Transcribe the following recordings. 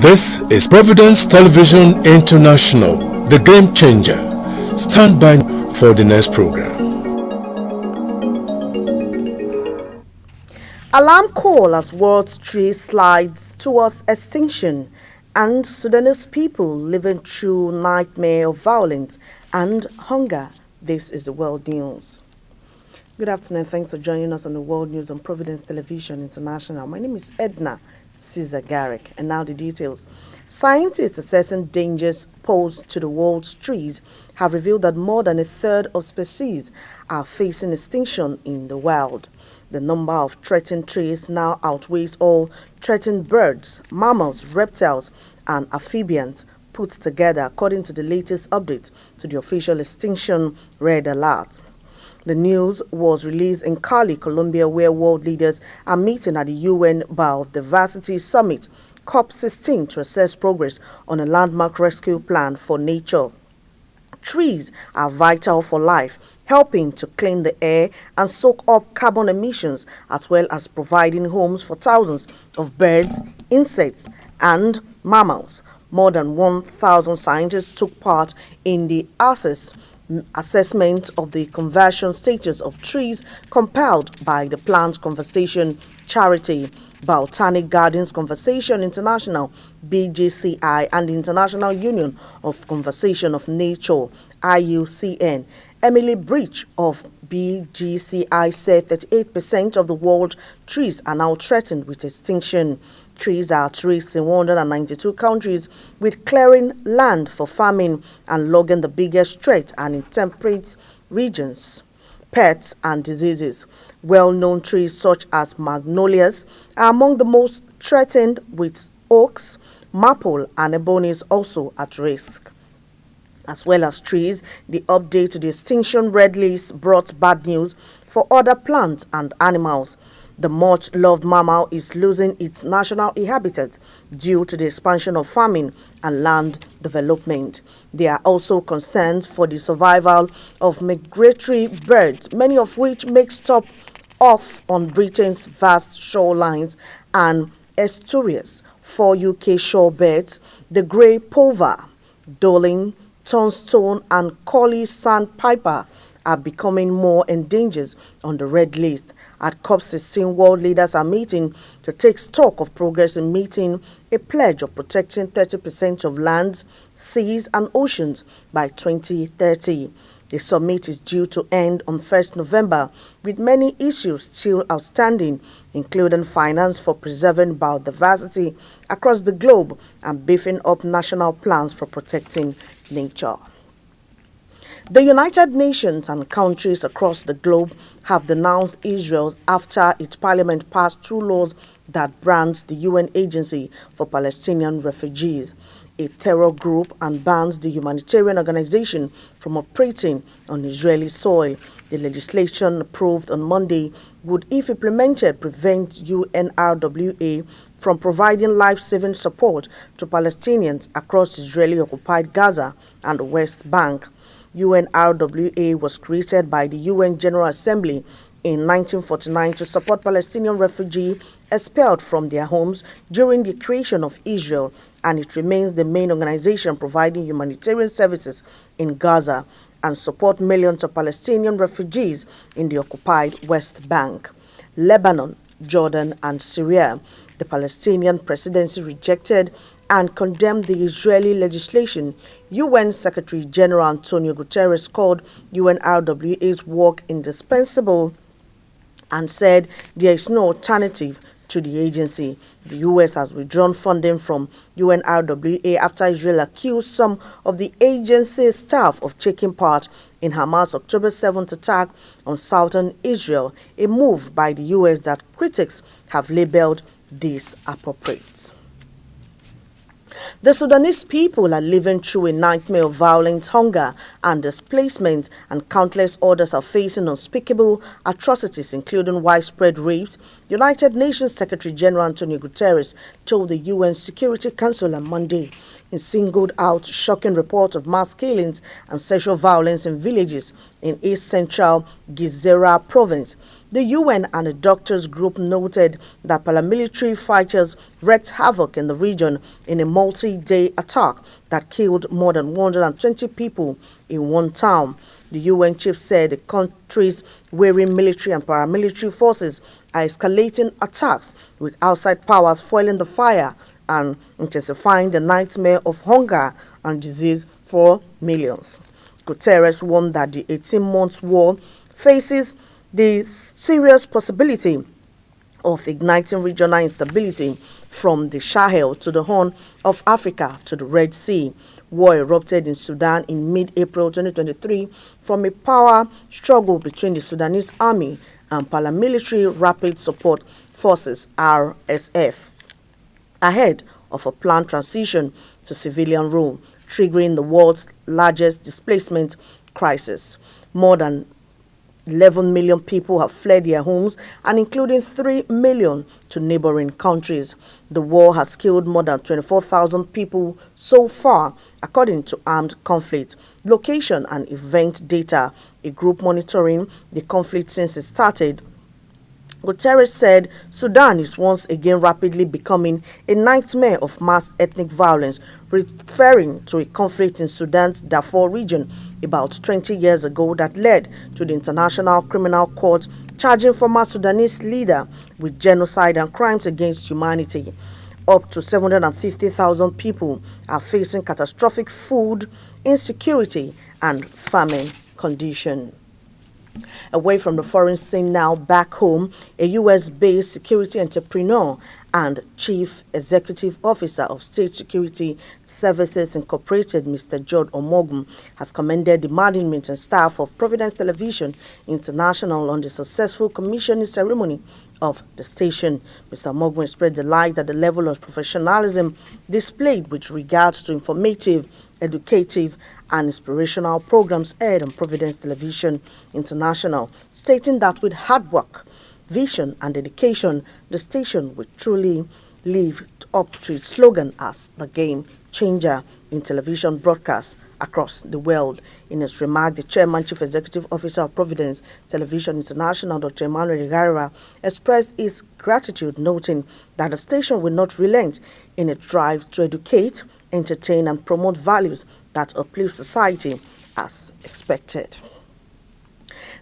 This is Providence Television International, the game changer. Stand by for the next program. Alarm call as world's tree slides towards extinction, and Sudanese people living through nightmare of violence and hunger. This is the World News. Good afternoon. Thanks for joining us on the World News on Providence Television International. My name is Edna Caesar Garrick, and now the details. Scientists assessing dangers posed to the world's trees have revealed that more than a third of species are facing extinction in the wild. The number of threatened trees now outweighs all threatened birds, mammals, reptiles, and amphibians put together, according to the latest update to the official extinction red alert. The news was released in Cali, Colombia, where world leaders are meeting at the UN Biodiversity Summit, COP16, to assess progress on a landmark rescue plan for nature. Trees are vital for life, helping to clean the air and soak up carbon emissions, as well as providing homes for thousands of birds, insects, and mammals. More than 1,000 scientists took part in the assessment of the conversion status of trees compiled by the Plant Conservation Charity, Botanic Gardens Conservation International (BGCI) and the International Union of Conservation of Nature (IUCN). Emily Breach of BGCI said 38% of the world's trees are now threatened with extinction. Trees are at risk in 192 countries, with clearing land for farming and logging the biggest threat, and in temperate regions, pests and diseases. Well-known trees such as magnolias are among the most threatened, with oaks, maple, and ebony also at risk. As well as trees, the update to the extinction red list brought bad news for other plants and animals. The much-loved mammal is losing its national habitat due to the expansion of farming and land development. There are also concerns for the survival of migratory birds, many of which make stop off on Britain's vast shorelines and estuaries. 4 UK shorebirds, the grey plover, Dolin, Turnstone, and Collie sandpiper, are becoming more endangered on the red list. At COP16, world leaders are meeting to take stock of progress in meeting a pledge of protecting 30% of lands, seas, and oceans by 2030. The summit is due to end on 1st November, with many issues still outstanding, including finance for preserving biodiversity across the globe and beefing up national plans for protecting nature. The United Nations and countries across the globe have denounced Israel after its parliament passed 2 laws that brands the UN Agency for Palestinian Refugees a terror group and bans the humanitarian organization from operating on Israeli soil. The legislation approved on Monday would, if implemented, prevent UNRWA from providing life-saving support to Palestinians across Israeli-occupied Gaza and the West Bank. UNRWA was created by the UN General Assembly in 1949 to support Palestinian refugees expelled from their homes during the creation of Israel, and it remains the main organization providing humanitarian services in Gaza and support millions of Palestinian refugees in the occupied West Bank, Lebanon, Jordan, and Syria. The Palestinian presidency rejected and condemned the Israeli legislation. UN Secretary General Antonio Guterres called UNRWA's work indispensable and said there is no alternative to the agency. The U.S. has withdrawn funding from UNRWA after Israel accused some of the agency's staff of taking part in Hamas' October 7th attack on southern Israel, a move by the U.S. that critics have labeled disappropriate. The Sudanese people are living through a nightmare of violence, hunger, and displacement, and countless others are facing unspeakable atrocities, including widespread rapes. United Nations Secretary General Antonio Guterres told the UN Security Council on Monday. He singled out shocking reports of mass killings and sexual violence in villages in east-central Gizera province. The UN and a doctors group noted that paramilitary fighters wreaked havoc in the region in a multi-day attack that killed more than 120 people in one town. The UN chief said the country's wearing military and paramilitary forces are escalating attacks, with outside powers fueling the fire and intensifying the nightmare of hunger and disease for millions. Guterres warned that the 18-month war faces the serious possibility of igniting regional instability from the Sahel to the Horn of Africa to the Red Sea. War erupted in Sudan in mid-April 2023 from a power struggle between the Sudanese army and paramilitary Rapid Support Forces (RSF), ahead of a planned transition to civilian rule, triggering the world's largest displacement crisis. More than 11 million people have fled their homes, and including 3 million to neighboring countries. The war has killed more than 24,000 people so far, according to Armed Conflict Location and Event Data, a group monitoring the conflict since it started. Guterres said Sudan is once again rapidly becoming a nightmare of mass ethnic violence, referring to a conflict in Sudan's Darfur region about 20 years ago that led to the International Criminal Court charging former Sudanese leader with genocide and crimes against humanity. Up to 750,000 people are facing catastrophic food insecurity and famine condition. Away from the foreign scene now, back home, a U.S.-based security entrepreneur and Chief Executive Officer of State Security Services Incorporated, Mr. Jude Omogun, has commended the management and staff of Providence Television International on the successful commissioning ceremony of the station. Mr. Omogun expressed delight at the level of professionalism displayed with regards to informative, educative, and inspirational programs aired on Providence Television International, stating that with hard work, vision, and dedication, the station will truly live up to its slogan as the game changer in television broadcasts across the world. In his remark, the Chairman Chief Executive Officer of Providence Television International, Dr. Emmanuel Igariwa, expressed his gratitude, noting that the station will not relent in its drive to educate, entertain, and promote values that uplift society as expected.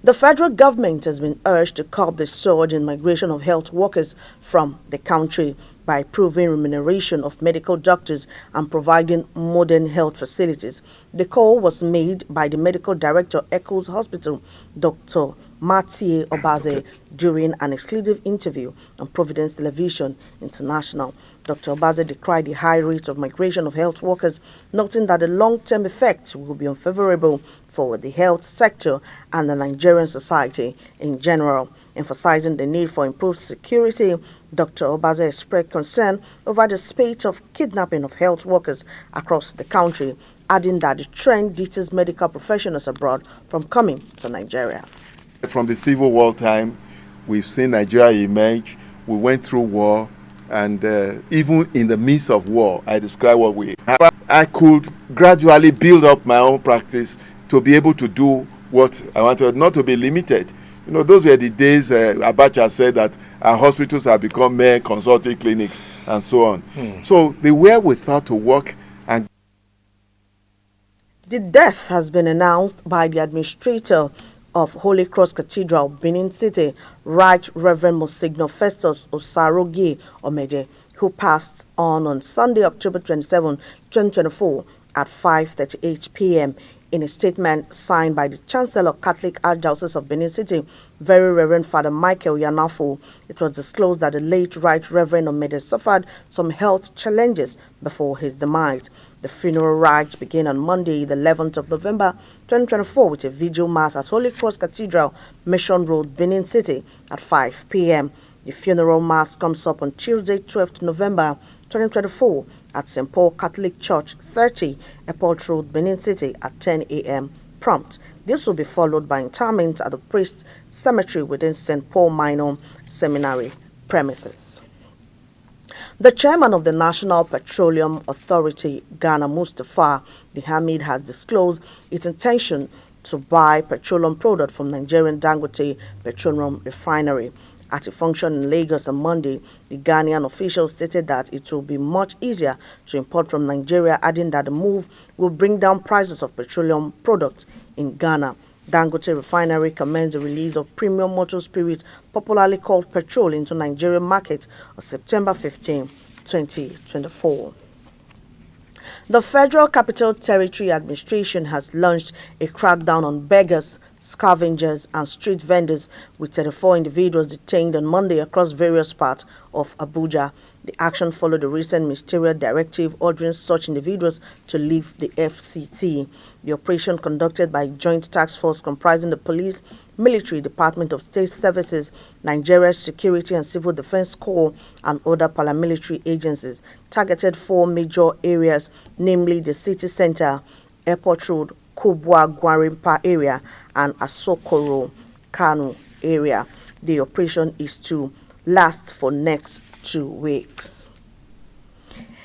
The federal government has been urged to curb the surge in migration of health workers from the country by improving remuneration of medical doctors and providing modern health facilities. The call was made by the medical director, Echoes Hospital, Dr. Mathieu Obaze, during an exclusive interview on Providence Television International. Dr. Obaze decried the high rate of migration of health workers, noting that the long-term effects will be unfavorable for the health sector and the Nigerian society in general. Emphasizing the need for improved security, Dr. Obaze expressed concern over the spate of kidnapping of health workers across the country, adding that the trend deters medical professionals abroad from coming to Nigeria. From the Civil War time, we've seen Nigeria emerge. We went through war, and even in the midst of war, I describe what we have. I could gradually build up my own practice to be able to do what I wanted, not to be limited. You know, those were the days Abacha said that our hospitals have become mere consulting clinics and so on. So the wherewithal to work and... The death has been announced by the administrator of Holy Cross Cathedral, Benin City, Right Reverend Monsignor Festus Osarogie Omede, who passed on Sunday, October 27, 2024 at 5:38 p.m. In a statement signed by the Chancellor, Catholic Archdiocese of Benin City, Very Reverend Father Michael Yanafo, it was disclosed that the late Right Reverend Omede suffered some health challenges before his demise. The funeral rites began on Monday, the 11th of November 2024, with a vigil mass at Holy Cross Cathedral, Mission Road, Benin City, at 5 p.m. The funeral mass comes up on Tuesday, 12th November 2024, at St. Paul Catholic Church, 30 Airport Road, Benin City, at 10 a.m. prompt. This will be followed by interment at the Priest's Cemetery within St. Paul Minor Seminary premises. The chairman of the National Petroleum Authority, Ghana, Mustafa Hamid, has disclosed its intention to buy petroleum product from Nigerian Dangote Petroleum Refinery. At a function in Lagos on Monday, the Ghanaian official stated that it will be much easier to import from Nigeria, adding that the move will bring down prices of petroleum products in Ghana. Dangote Refinery commenced the release of premium motor spirit, popularly called petrol, into Nigerian market on September 15, 2024. The Federal Capital Territory Administration has launched a crackdown on beggars, scavengers, and street vendors, with 34 individuals detained on Monday across various parts of Abuja. The action followed a recent ministerial directive ordering such individuals to leave the FCT. The operation, conducted by a joint task force comprising the police, military, Department of State Services, Nigeria's Security and Civil Defense Corps, and other paramilitary agencies, targeted 4 major areas, namely the city center, Airport Road, Kubwa Gwarimpa area, and Asokoro Kanu area. The operation is to last for next 2 weeks.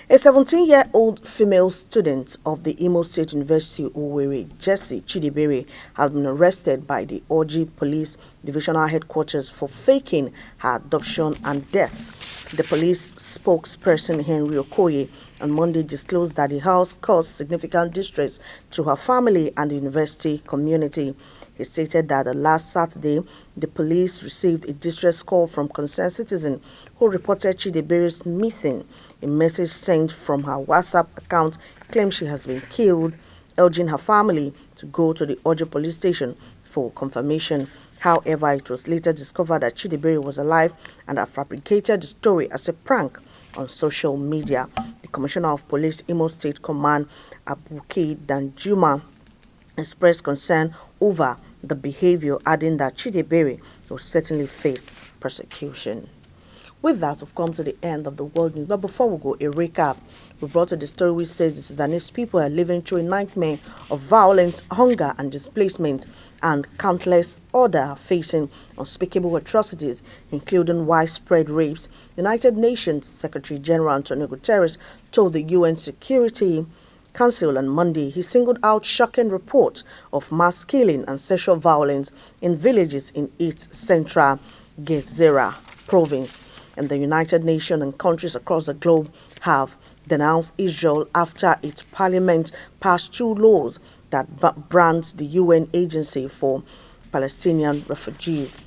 A 17-year-old female student of the Imo State University Owerri, Jessie Chidibere, has been arrested by the Oji Police Divisional Headquarters for faking her adoption and death. The police spokesperson Henry Okoye on Monday disclosed that the house caused significant distress to her family and the university community. He stated that last Saturday, the police received a distress call from concerned citizen who reported Chidibere's missing. A message sent from her WhatsApp account claims she has been killed, urging her family to go to the Ojo police station for confirmation. However, it was later discovered that Chidibere was alive and had fabricated the story as a prank on social media. The Commissioner of Police, Imo State Command, Abuke Danjuma, expressed concern over the behavior, adding that Chidibere will certainly face persecution. With that, we've come to the end of the world news. But before we go, a recap. We brought you the story which says the Sudanese people are living through a nightmare of violence, hunger, and displacement, and countless others are facing unspeakable atrocities, including widespread rapes. United Nations Secretary General Antonio Guterres told the UN Security Council on Monday he singled out shocking reports of mass killing and sexual violence in villages in East Central Gezira province. And the United Nations and countries across the globe have denounced Israel after its parliament passed 2 laws that brands the UN Agency for Palestinian Refugees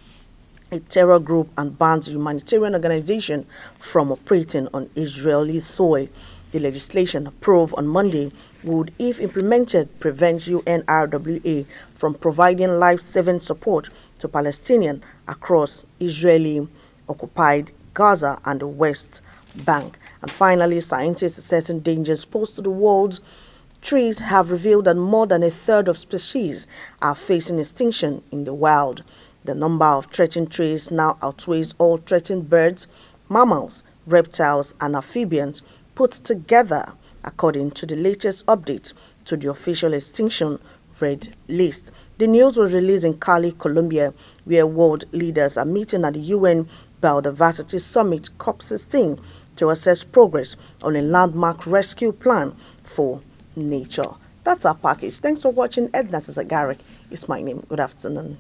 a terror group and bans the humanitarian organization from operating on Israeli soil. The legislation approved on Monday would, if implemented, prevent UNRWA from providing life-saving support to Palestinians across Israeli-occupied Gaza and the West Bank. And finally, scientists assessing dangers posed to the world's trees have revealed that more than a third of species are facing extinction in the wild. The number of threatened trees now outweighs all threatened birds, mammals, reptiles, and amphibians put together, according to the latest update to the official extinction red list. The news was released in Cali, Colombia, where world leaders are meeting at the UN Biodiversity Summit COP16 to assess progress on a landmark rescue plan for nature. That's our package. Thanks for watching. Edna Cesar Garrick is my name. Good afternoon.